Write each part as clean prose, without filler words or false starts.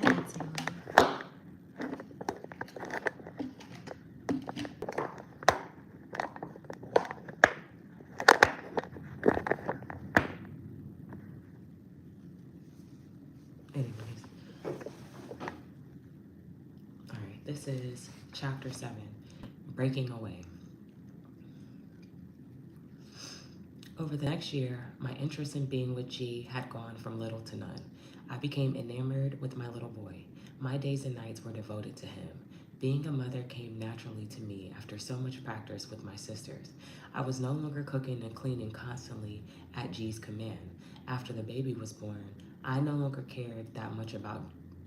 Anyways, all right, this is chapter 7, Breaking Away. Over the next year, my interest in being with G had gone from little to none. I became enamored with my little boy. My days and nights were devoted to him. Being a mother came naturally to me after so much practice with my sisters. I was no longer cooking and cleaning constantly at G's command. After the baby was born, I no longer cared that much about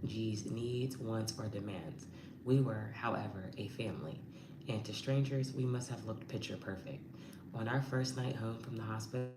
G's needs, wants, or demands. We were, however, a family, and to strangers, we must have looked picture perfect. On our first night home from the hospital,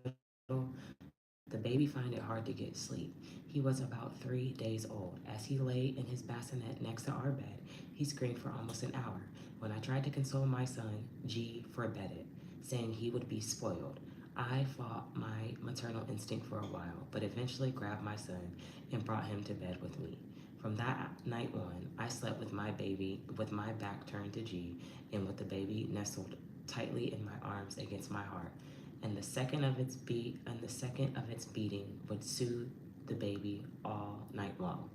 the baby found it hard to get sleep. He was about 3 days old. As he lay in his bassinet next to our bed, he screamed for almost an hour. When I tried to console my son, G forbade it, saying he would be spoiled. I fought my maternal instinct for a while, but eventually grabbed my son and brought him to bed with me. From that night on, I slept with my baby with my back turned to G and with the baby nestled tightly in my arms against my heart, and the second of its beating would soothe the baby all night long.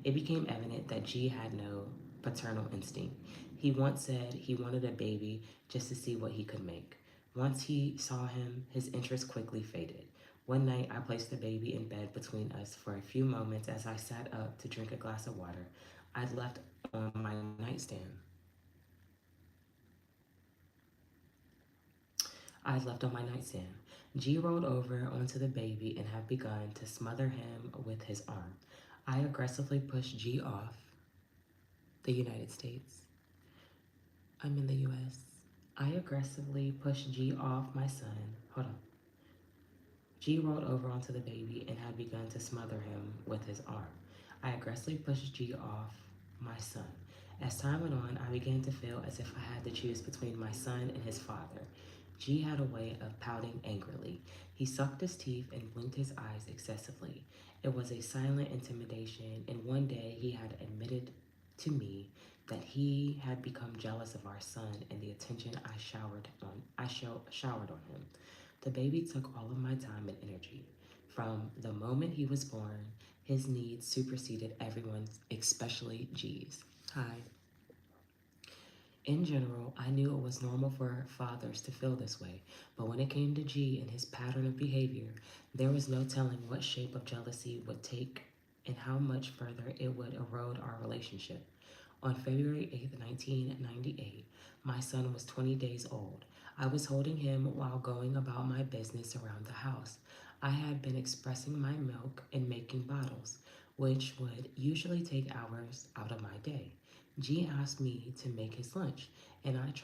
It became evident that G had no paternal instinct. He once said he wanted a baby just to see what he could make. Once he saw him, his interest quickly faded. One night, I placed the baby in bed between us for a few moments as I sat up to drink a glass of water I'd left on my nightstand. G rolled over onto the baby and had begun to smother him with his arm. I aggressively pushed G off the United States. I'm in the US. I aggressively pushed G off my son. Hold on. G rolled over onto the baby and had begun to smother him with his arm. I aggressively pushed G off my son. As time went on, I began to feel as if I had to choose between my son and his father. G had a way of pouting angrily. He sucked his teeth and blinked his eyes excessively. It was a silent intimidation, and one day he had admitted to me that he had become jealous of our son and the attention I showered on him. The baby took all of my time and energy. From the moment he was born, his needs superseded everyone's, especially G's. Hi. In general, I knew it was normal for fathers to feel this way, but when it came to G and his pattern of behavior, there was no telling what shape of jealousy would take and how much further it would erode our relationship. On February 8th, 1998, my son was 20 days old. I was holding him while going about my business around the house. I had been expressing my milk and making bottles, which would usually take hours out of my day. G asked me to make his lunch, and I tried